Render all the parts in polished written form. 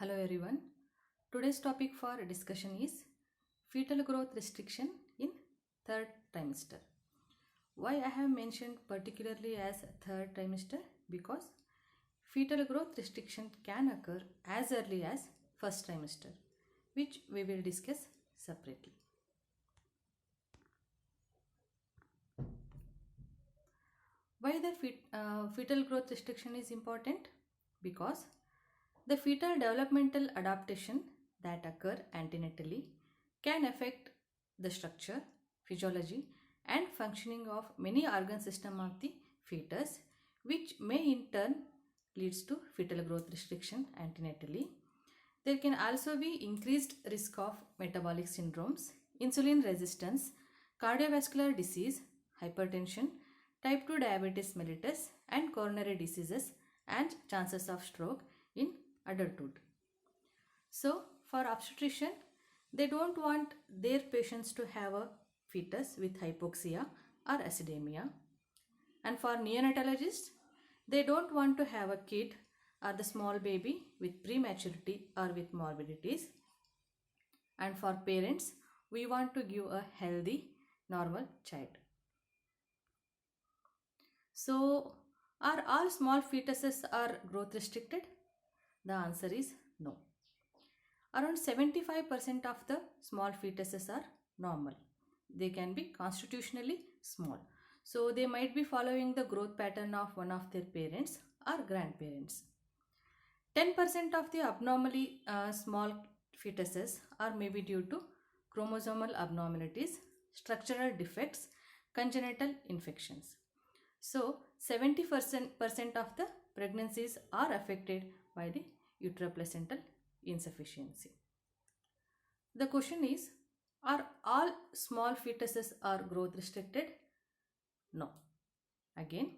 Hello everyone. Today's topic for discussion is fetal growth restriction in third trimester. Why I have mentioned particularly as third trimester? Because fetal growth restriction can occur as early as first trimester, which we will discuss separately. Why the fetal growth restriction is important? Because the fetal developmental adaptation that occur antenatally can affect the structure, physiology and functioning of many organ system of the fetus, which may in turn leads to fetal growth restriction antenatally. There can also be increased risk of metabolic syndromes, insulin resistance, cardiovascular disease, hypertension, type 2 diabetes mellitus and coronary diseases and chances of stroke in adulthood. So for obstetrician, they don't want their patients to have a fetus with hypoxia or acidemia, and for neonatologists, they don't want to have a kid or the small baby with prematurity or with morbidities, and for parents, we want to give a healthy normal child. So are all small fetuses are growth restricted? The answer is no. Around 75% of the small fetuses are normal. They can be constitutionally small. So they might be following the growth pattern of one of their parents or grandparents. 10% of the abnormally small fetuses are maybe due to chromosomal abnormalities, structural defects, congenital infections. So 70% of the pregnancies are affected by the uteroplacental insufficiency. The question is, are all small fetuses are growth restricted? No. Again,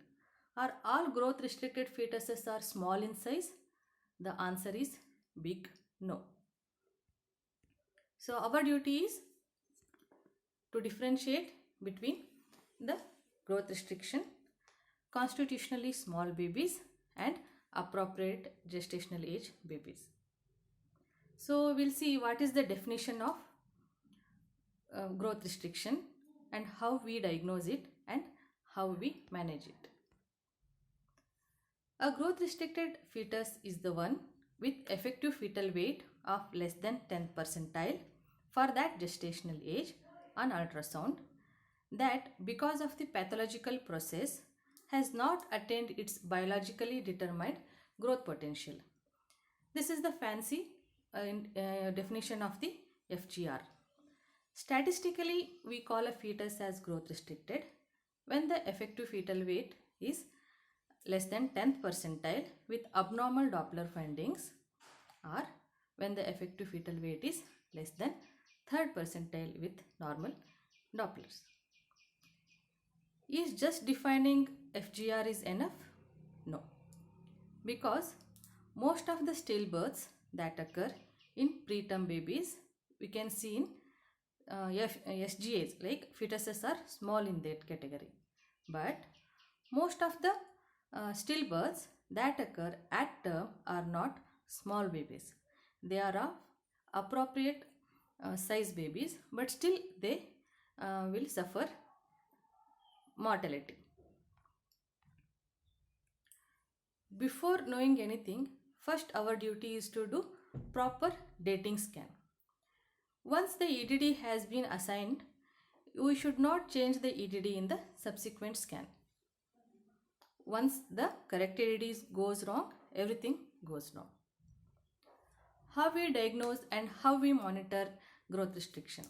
are all growth restricted fetuses are small in size? The answer is big no. So our duty is to differentiate between the growth restriction, constitutionally small babies and appropriate gestational age babies. So we'll see what is the definition of growth restriction and how we diagnose it and how we manage it. A growth restricted fetus is the one with effective fetal weight of less than 10th percentile for that gestational age on ultrasound, that because of the pathological process has not attained its biologically determined growth potential. This is the fancy definition of the FGR. Statistically, we call a fetus as growth restricted when the effective fetal weight is less than 10th percentile with abnormal Doppler findings, or when the effective fetal weight is less than 3rd percentile with normal Dopplers. Is just defining FGR is enough? No. Because most of the stillbirths that occur in preterm babies, we can see in SGAs, like fetuses are small in that category. But most of the stillbirths that occur at term are not small babies. They are of appropriate size babies, but still they will suffer mortality. Before knowing anything, first our duty is to do proper dating scan. Once the EDD has been assigned, we should not change the EDD in the subsequent scan. Once the corrected EDD goes wrong, everything goes wrong. How we diagnose and how we monitor growth restriction?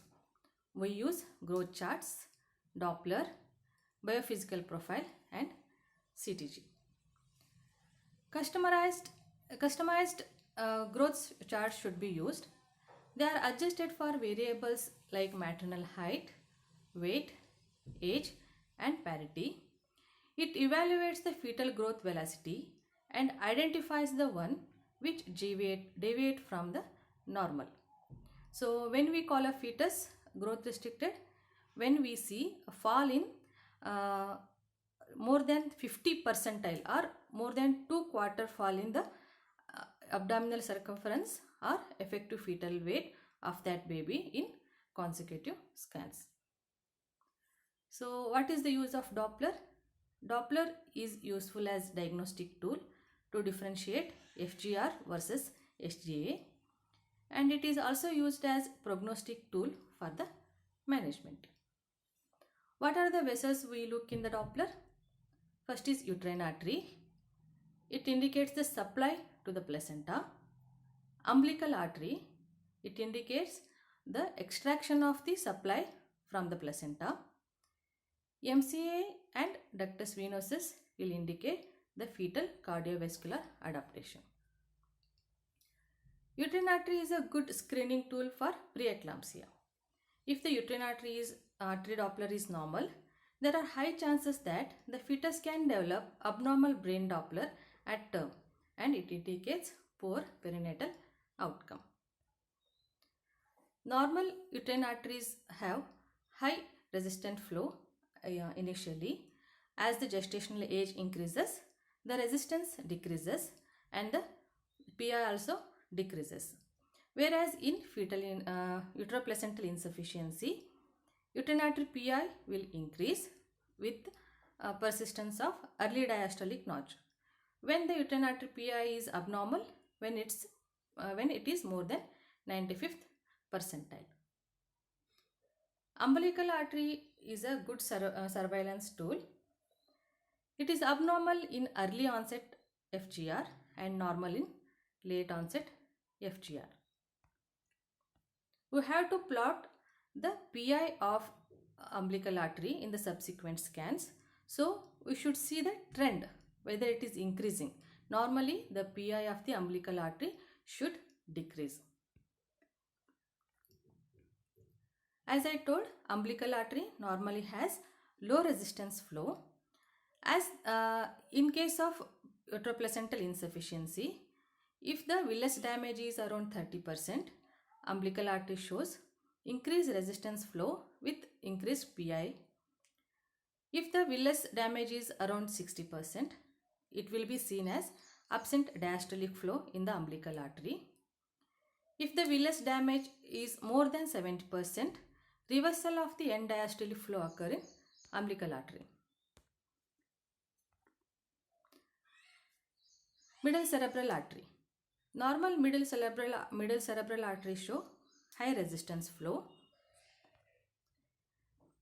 We use growth charts, Doppler, biophysical profile and CTG. Customized growth charts should be used. They are adjusted for variables like maternal height, weight, age and parity. It evaluates the fetal growth velocity and identifies the one which deviate from the normal. So when we call a fetus growth restricted, when we see a fall in more than 50 percentile or more than 2/4 fall in the abdominal circumference or effective fetal weight of that baby in consecutive scans. So what is the use of Doppler? Doppler is useful as diagnostic tool to differentiate FGR versus SGA, and it is also used as prognostic tool for the management. What are the vessels we look in the Doppler? First is uterine artery. It indicates the supply to the placenta. Umbilical artery. It indicates the extraction of the supply from the placenta. MCA and ductus venosus will indicate the fetal cardiovascular adaptation. Uterine artery is a good screening tool for preeclampsia. If the uterine artery Doppler is normal, there are high chances that the fetus can develop abnormal brain Doppler at term, and it indicates poor perinatal outcome. Normal uterine arteries have high resistant flow initially. As the gestational age increases, the resistance decreases and the PI also decreases. Whereas in uteroplacental insufficiency, uterine artery PI will increase with persistence of early diastolic notch. When the uterine artery PI is abnormal, when it is more than 95th percentile. Umbilical artery is a good surveillance tool. It is abnormal in early onset FGR and normal in late onset FGR. We have to plot the PI of umbilical artery in the subsequent scans. So we should see the trend, whether it is increasing. Normally the PI of the umbilical artery should decrease. As I told, umbilical artery normally has low resistance flow. As in case of uteroplacental insufficiency, if the villus damage is around 30%, umbilical artery shows increased resistance flow with increased PI. If the villus damage is around 60%, it will be seen as absent diastolic flow in the umbilical artery. If the villus damage is more than 70%, reversal of the end diastolic flow occur in umbilical artery. Middle cerebral artery. Normal middle cerebral artery show high resistance flow.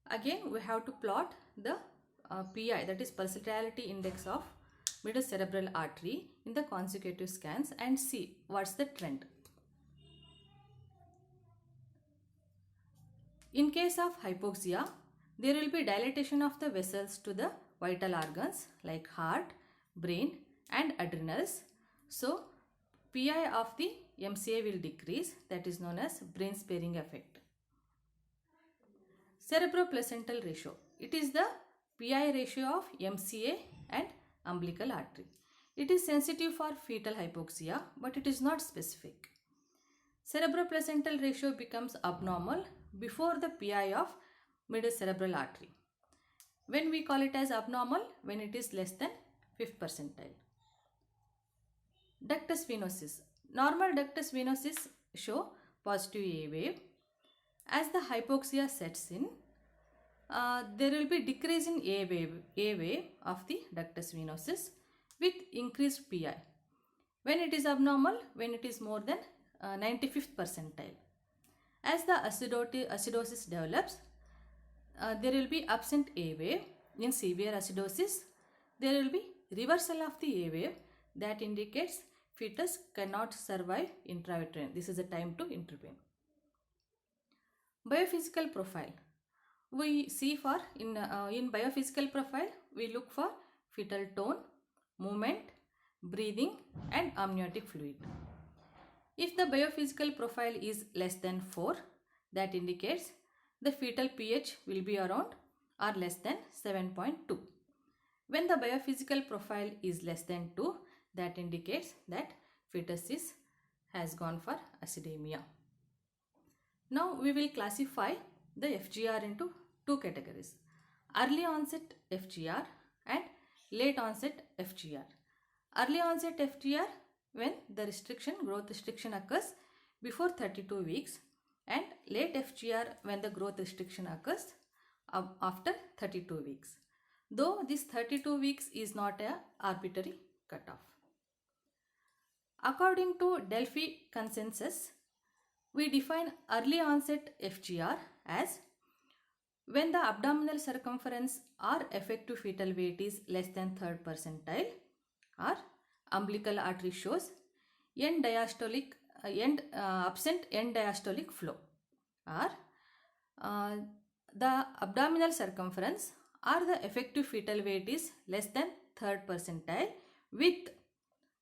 Again, we have to plot the PI, that is pulsatility index of middle cerebral artery in the consecutive scans and see what's the trend. In case of hypoxia, there will be dilatation of the vessels to the vital organs like heart, brain and adrenals. So, PI of the MCA will decrease, that is known as brain sparing effect. Cerebroplacental ratio. It is the PI ratio of MCA and umbilical artery. It is sensitive for fetal hypoxia, but it is not specific. Cerebroplacental ratio becomes abnormal before the PI of middle cerebral artery. When we call it as abnormal, when it is less than 5th percentile. Ductus venosus. Normal ductus venosus show positive A wave. As the hypoxia sets in, there will be decrease in A wave of the ductus venosus with increased PI. When it is abnormal, when it is more than 95th percentile. As the acidosis develops, there will be absent A wave. In severe acidosis, there will be reversal of the A wave that indicates fetus cannot survive intrauterine. This is the time to intervene. Biophysical profile. We see for in biophysical profile, we look for fetal tone, movement, breathing and amniotic fluid. If the biophysical profile is less than 4, that indicates the fetal pH will be around or less than 7.2. When the biophysical profile is less than 2, that indicates that fetus has gone for acidemia. Now we will classify the FGR into two categories: early onset FGR and late onset FGR. Early onset FGR when the growth restriction occurs before 32 weeks, and late FGR when the growth restriction occurs after 32 weeks. Though this 32 weeks is not a arbitrary cutoff. According to Delphi consensus, we define early onset FGR as when the abdominal circumference or effective fetal weight is less than third percentile, or umbilical artery shows absent end diastolic flow, or the abdominal circumference or the effective fetal weight is less than third percentile with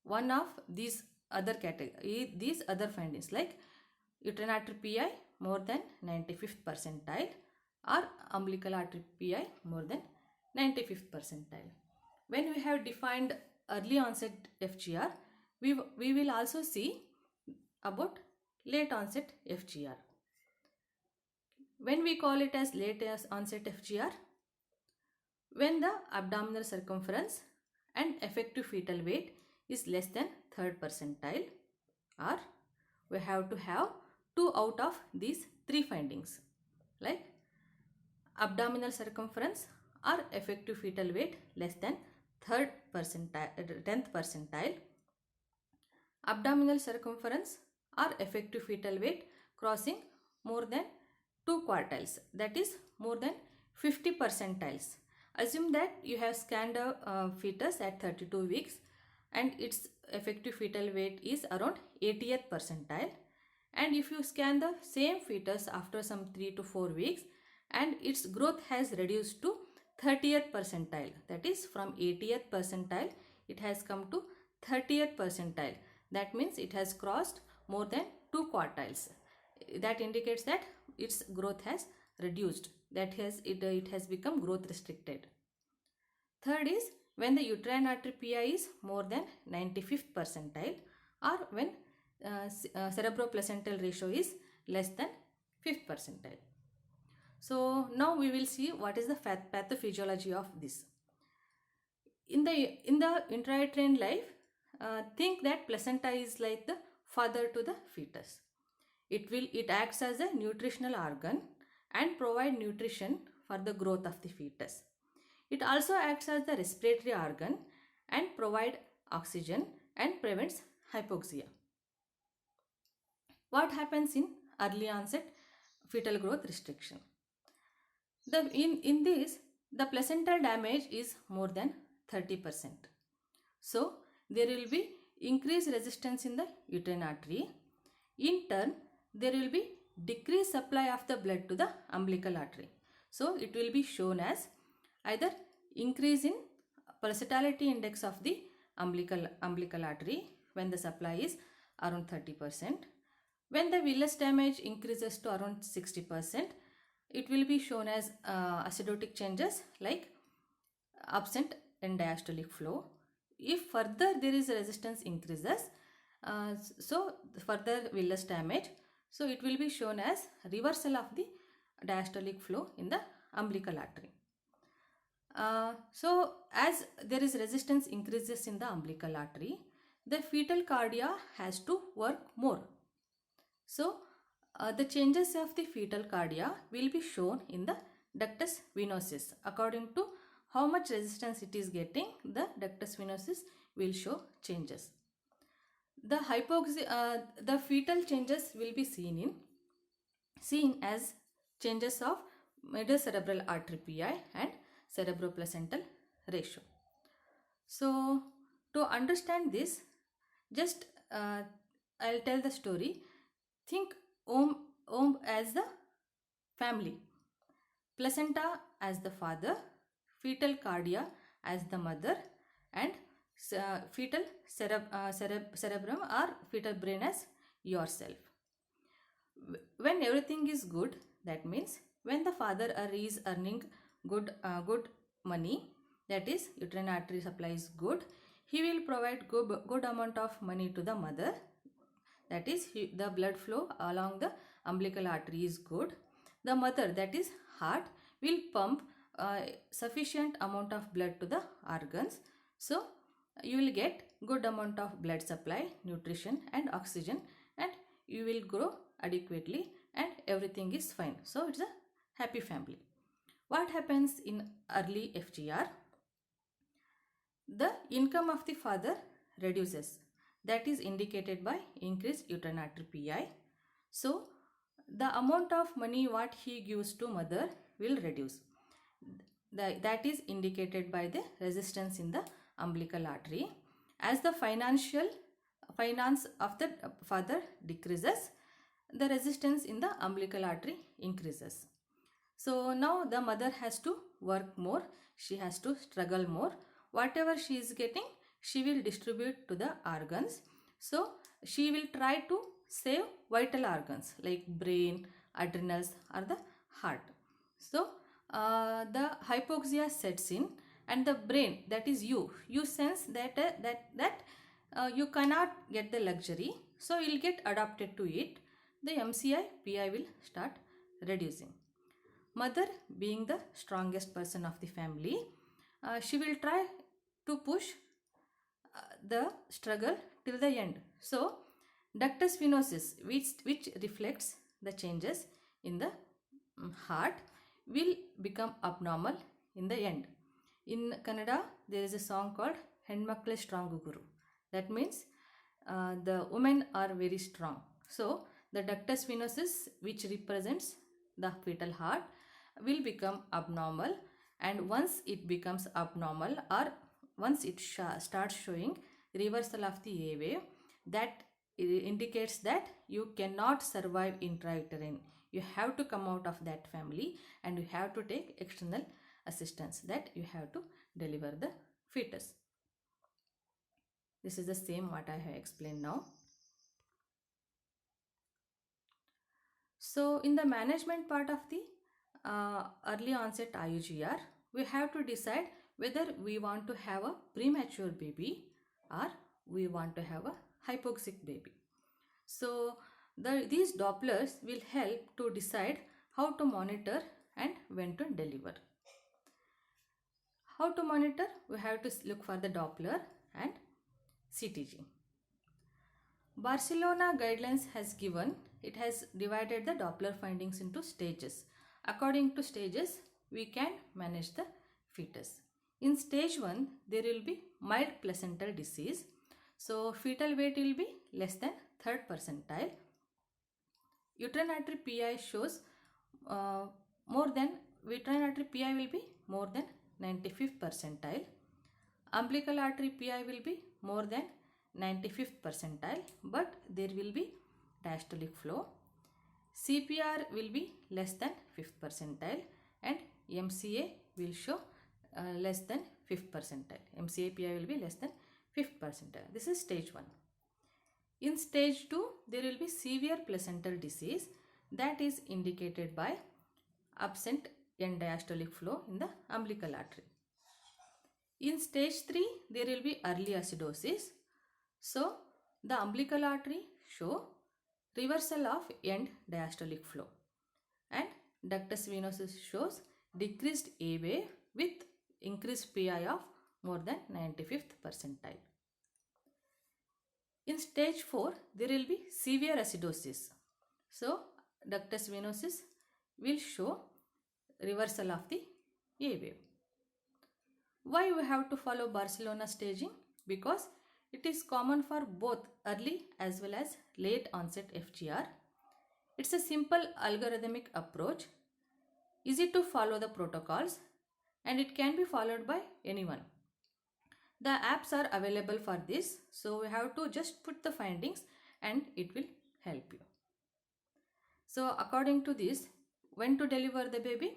one of these other findings, like uterine artery PI more than 95th percentile or umbilical artery PI more than 95th percentile. When we have defined early onset FGR, we will also see about late onset FGR. When we call it as late onset FGR, when the abdominal circumference and effective fetal weight is less than third percentile, or we have to have 2 out of these 3 findings, like abdominal circumference or effective fetal weight less than 10th percentile, abdominal circumference or effective fetal weight crossing more than 2 quartiles, that is more than 50 percentiles. Assume that you have scanned a fetus at 32 weeks and its effective fetal weight is around 80th percentile, and if you scan the same fetus after some 3 to 4 weeks and its growth has reduced to 30th percentile, that is from 80th percentile it has come to 30th percentile, that means it has crossed more than 2 quartiles. That indicates that its growth has reduced, it has become growth restricted. Third is when the uterine artery PI is more than 95th percentile, or when cerebroplacental ratio is less than 5th percentile. So now we will see what is the pathophysiology of this. In the intrauterine life, think that placenta is like the father to the fetus. It acts as a nutritional organ and provide nutrition for the growth of the fetus. It also acts as the respiratory organ and provide oxygen and prevents hypoxia. What happens in early onset fetal growth restriction? In this, the placental damage is more than 30%. So there will be increased resistance in the uterine artery. In turn, there will be decreased supply of the blood to the umbilical artery. So it will be shown as either increase in pulsatility index of the umbilical artery when the supply is around 30%. When the villus damage increases to around 60%, it will be shown as acidotic changes like absent end diastolic flow. If further there is resistance increases, so further villus damage, so it will be shown as reversal of the diastolic flow in the umbilical artery. So as there is resistance increases in the umbilical artery, the fetal cardia has to work more. So the changes of the fetal cardia will be shown in the ductus venosus. According to how much resistance it is getting, the ductus venosus will show changes. The fetal changes will be seen as changes of middle cerebral artery PI and cerebroplacental ratio. So to understand this, just I'll tell the story. Think womb as the family, placenta as the father, fetal cardia as the mother, and fetal cerebrum or fetal brain as yourself. When everything is good, that means when the father is earning good money, that is uterine artery supply is good, he will provide good amount of money to the mother, that is the blood flow along the umbilical artery is good. The mother, that is heart, will pump sufficient amount of blood to the organs, so you will get good amount of blood supply, nutrition and oxygen, and you will grow adequately and everything is fine. So it's a happy family. What happens in early FGR? The income of the father reduces. That is indicated by increased uterine artery PI. So the amount of money what he gives to mother will reduce. That is indicated by the resistance in the umbilical artery. As the finance of the father decreases, the resistance in the umbilical artery increases. So now the mother has to work more, she has to struggle more. Whatever she is getting, she will distribute to the organs. So she will try to save vital organs like brain, adrenals or the heart. So the hypoxia sets in and the brain, that is you sense that you cannot get the luxury, so you will get adapted to it. The MCI PI will start reducing. Mother, being the strongest person of the family, she will try to push the struggle till the end. So ductus venosus, which reflects the changes in the heart, will become abnormal in the end. In Kannada, there is a song called Henmakle Strong Guru. That means the women are very strong. So the ductus venosus, which represents the fetal heart, will become abnormal, and once it becomes abnormal or once it starts showing reversal of the A wave, that indicates that you cannot survive intrauterine. You have to come out of that family and you have to take external assistance, that you have to deliver the fetus. This is the same what I have explained now. So in the management part of the early onset iugr, we have to decide whether we want to have a premature baby or we want to have a hypoxic baby. So these Dopplers will help to decide how to monitor and when to deliver. How to monitor? We have to look for the Doppler and CTG. Barcelona guidelines has given, it has divided the Doppler findings into stages. According to stages, we can manage the fetus. In stage 1, there will be mild placental disease. So fetal weight will be less than 3rd percentile. Uterine artery PI shows uterine artery PI will be more than 95th percentile. Umbilical artery PI will be more than 95th percentile, but there will be diastolic flow. CPR will be less than 5th percentile and MCA will show less than 5th percentile. MCA PI will be less than 5th percentile. This is stage 1. In stage 2, there will be severe placental disease, that is indicated by absent end diastolic flow in the umbilical artery. In stage 3, there will be early acidosis. So the umbilical artery show reversal of end diastolic flow, and ductus venosus shows decreased A wave with increased PI of more than 95th percentile. In stage 4, there will be severe acidosis. So ductus venosus will show reversal of the A wave. Why we have to follow Barcelona staging? Because it is common for both early as well as late onset FGR. It's a simple algorithmic approach, easy to follow the protocols, and it can be followed by anyone. The apps are available for this, so we have to just put the findings and it will help you. So according to this, when to deliver the baby?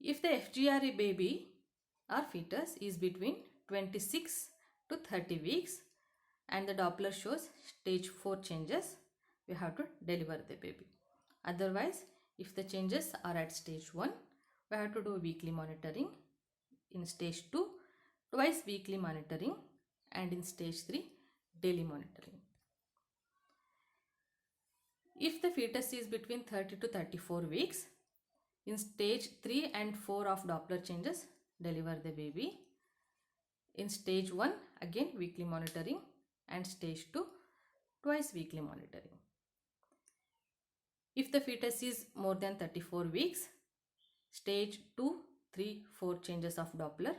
If the FGR baby or fetus is between 26 to 30 weeks and the Doppler shows stage 4 changes, we have to deliver the baby. Otherwise, if the changes are at stage 1, we have to do weekly monitoring. In stage 2, twice weekly monitoring, and in stage 3, daily monitoring. If the fetus is between 30 to 34 weeks, in stage 3 and 4 of Doppler changes, deliver the baby. In stage 1, again weekly monitoring, and stage 2, twice weekly monitoring. If the fetus is more than 34 weeks, stage 2, 3, 4 changes of Doppler,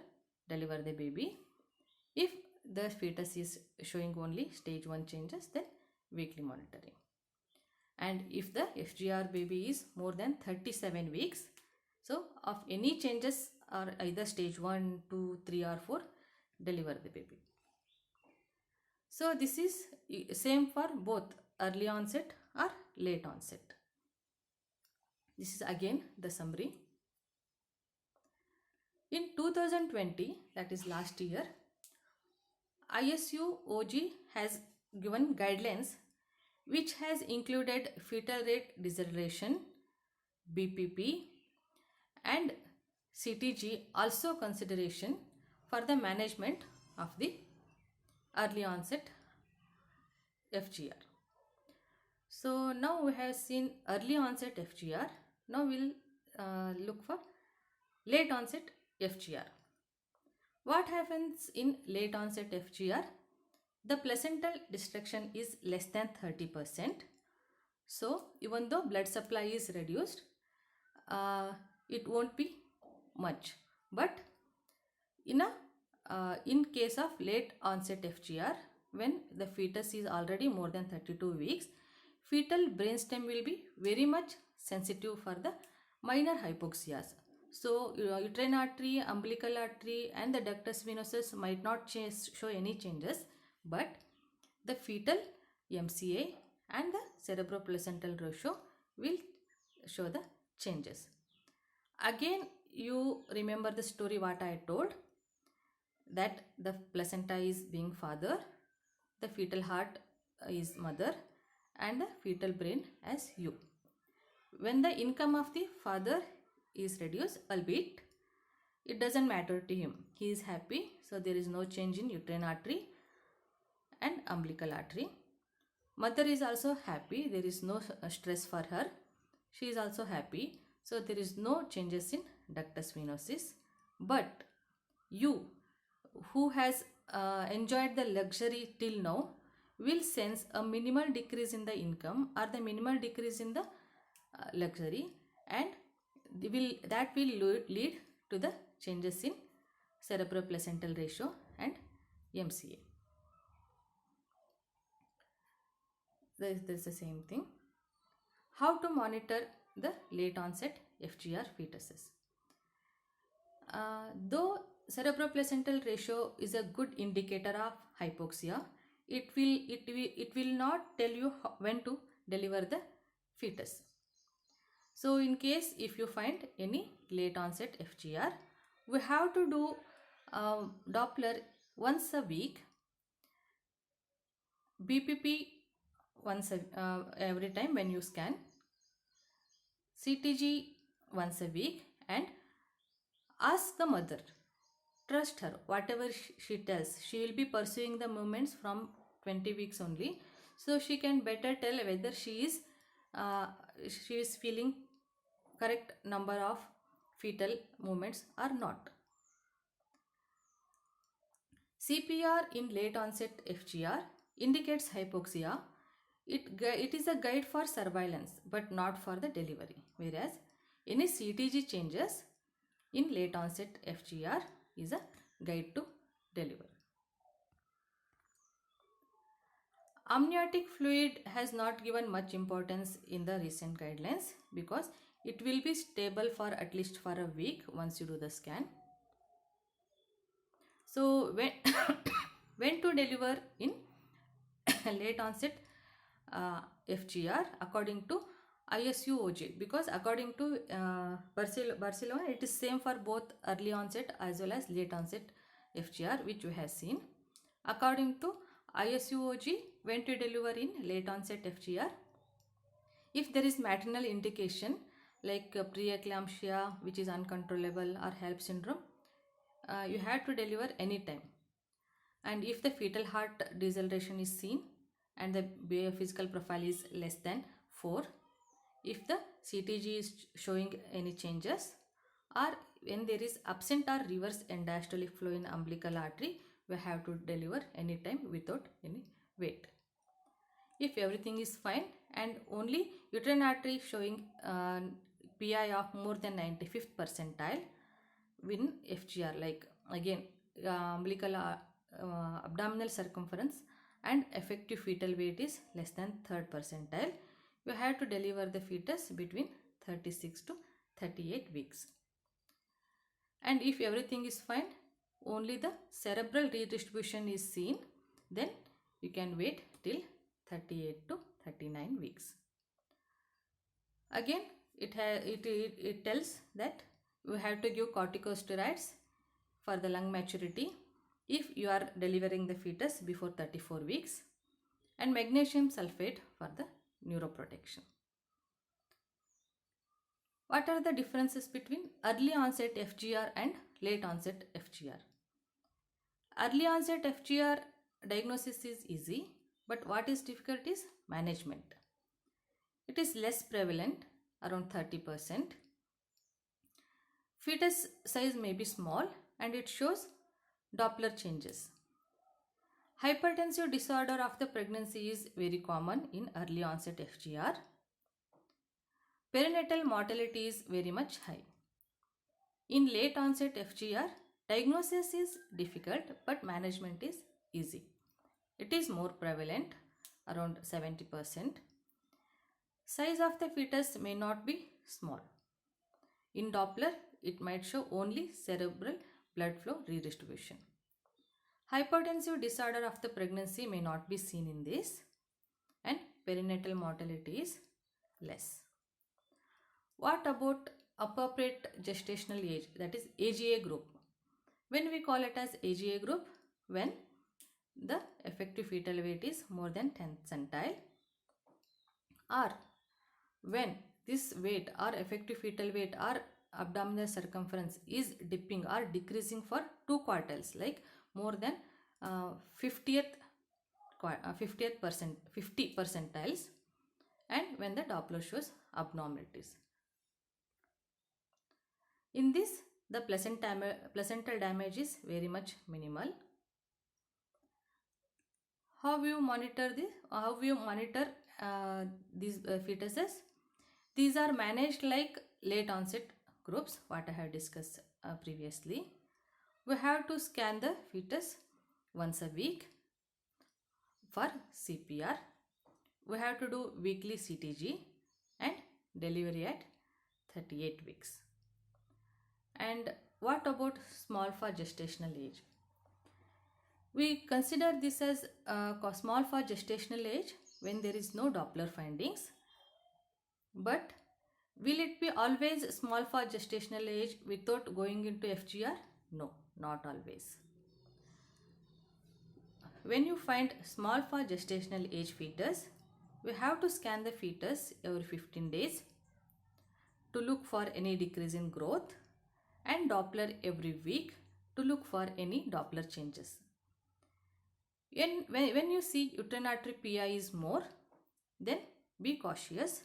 deliver the baby. If the fetus is showing only stage 1 changes, then weekly monitoring. And if the FGR baby is more than 37 weeks, so of any changes are either stage 1, 2, 3 or 4, deliver the baby. So this is same for both early onset or late onset. This is again the summary. In 2020, that is last year, ISUOG has given guidelines which has included fetal rate deceleration, BPP, and CTG also consideration for the management of the early onset FGR. So now we have seen early onset FGR. Now we'll look for late onset FGR. What happens in late onset FGR? The placental destruction is less than 30%. So even though blood supply is reduced, it won't be much. But in case of late onset FGR, when the fetus is already more than 32 weeks, fetal brainstem will be very much sensitive for the minor hypoxias. So uterine artery, umbilical artery and the ductus venosus might not show any changes, but the fetal MCA and the cerebroplacental ratio will show the changes. Again, you remember the story what I told, that the placenta is being father, the fetal heart is mother, and the fetal brain as you. When the income of the father is reduced, albeit it doesn't matter to him, he is happy, so there is no change in uterine artery and umbilical artery. Mother is also happy, there is no stress for her, she is also happy, so there is no changes in ductus venosus. But you who has enjoyed the luxury till now will sense a minimal decrease in the income or the minimal decrease in the luxury, and that will lead to the changes in cerebroplacental ratio and MCA. There is the same thing. How to monitor the late onset FGR fetuses? Though cerebroplacental ratio is a good indicator of hypoxia, it will not tell you when to deliver the fetus. So in case if you find any late onset FGR, we have to do Doppler once a week, BPP once every time when you scan, CTG once a week, and ask the mother, trust her, whatever she tells, she will be pursuing the movements from 20 weeks only, so she can better tell whether she is feeling correct number of fetal movements or not. CPR in late onset FGR indicates hypoxia. It is a guide for surveillance but not for the delivery, whereas any CTG changes in late onset FGR is a guide to deliver. Amniotic fluid has not given much importance in the recent guidelines because it will be stable for at least for a week once you do the scan. So when to deliver in late onset FGR according to ISUOG, because according to Barcelona it is same for both early onset as well as late onset FGR, which we have seen. According to ISUOG, when to deliver in late onset FGR, if there is maternal indication like preeclampsia which is uncontrollable or HELP syndrome, you have to deliver anytime. And if the fetal heart deceleration is seen and the physical profile is less than 4, if the CTG is showing any changes, or when there is absent or reverse end-diastolic flow in umbilical artery, we have to deliver anytime without any weight. If everything is fine and only uterine artery showing PI of more than 95th percentile in FGR, like again umbilical abdominal circumference and effective fetal weight is less than 3rd percentile, you have to deliver the fetus between 36 to 38 weeks. And if everything is fine, only the cerebral redistribution is seen, then you can wait till 38 to 39 weeks. Again, it tells that you have to give corticosteroids for the lung maturity if you are delivering the fetus before 34 weeks, and magnesium sulfate for the neuroprotection. What are the differences between early onset FGR and late onset FGR? Early onset FGR diagnosis is easy, but what is difficult is management. It is less prevalent, around 30%. Fetus size may be small and it shows Doppler changes. Hypertensive disorder of the pregnancy is very common in early onset FGR. Perinatal mortality is very much high. In late onset FGR, diagnosis is difficult but management is easy. It is more prevalent, around 70%. Size of the fetus may not be small. In Doppler, it might show only cerebral blood flow redistribution. Hypertensive disorder of the pregnancy may not be seen in this, and perinatal mortality is less. What about appropriate gestational age, that is AGA group? When we call it as AGA group, when the effective fetal weight is more than 10th centile, or when this weight or effective fetal weight or abdominal circumference is dipping or decreasing for 2 quartiles, like more than 50 percentiles, and when the Doppler shows abnormalities. In this, the placental damage is very much minimal. How we monitor this? How we monitor these fetuses? These are managed like late onset groups, what I have discussed previously. We have to scan the fetus once a week for CPR. We have to do weekly CTG and delivery at 38 weeks. And what about small for gestational age? We consider this as small for gestational age when there is no Doppler findings. But will it be always small for gestational age without going into FGR? No, not always. When you find small for gestational age fetus, we have to scan the fetus every 15 days to look for any decrease in growth, and Doppler every week to look for any Doppler changes. When you see uterine artery PI is more, then be cautious,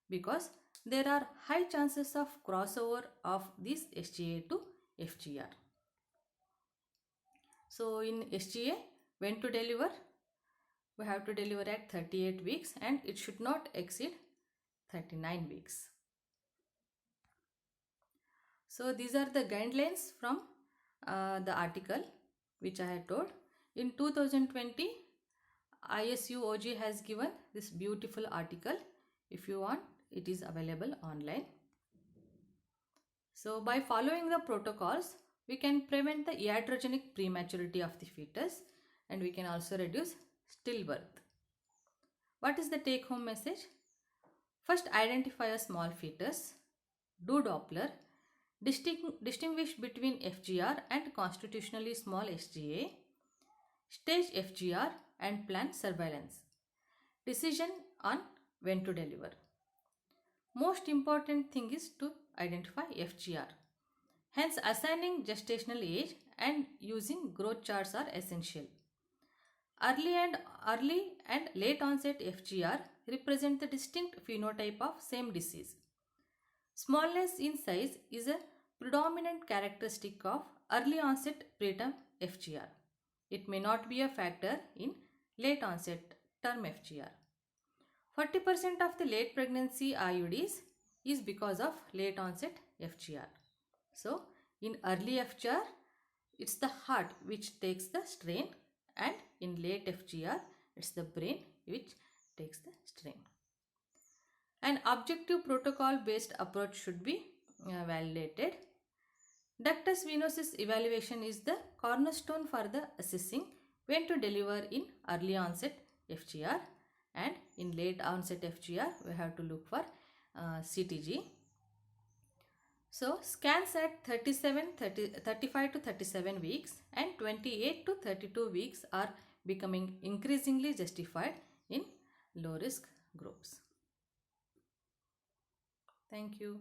because there are high chances of crossover of this SGA to FGR. So in SGA, when to deliver? We have to deliver at 38 weeks and it should not exceed 39 weeks. So these are the guidelines from the article which I had told. In 2020, ISUOG has given this beautiful article. If you want, it is available online. So by following the protocols, we can prevent the iatrogenic prematurity of the fetus, and we can also reduce stillbirth. What is the take-home message? First, identify a small fetus, do Doppler, distinguish between FGR and constitutionally small SGA, stage FGR and plan surveillance. Decision on when to deliver. Most important thing is to identify FGR. Hence, assigning gestational age and using growth charts are essential. Early and late onset FGR represent the distinct phenotype of same disease. Smallness in size is a predominant characteristic of early onset preterm FGR. It may not be a factor in late onset term FGR. 40% of the late pregnancy IUDs is because of late onset FGR. So, in early FGR, it's the heart which takes the strain, and in late FGR, it's the brain which takes the strain. An objective protocol based approach should be validated. Ductus venosus evaluation is the cornerstone for the assessing when to deliver in early onset FGR, and in late onset FGR we have to look for CTG. So scans at 35 to 37 weeks and 28 to 32 weeks are becoming increasingly justified in low risk groups. Thank you.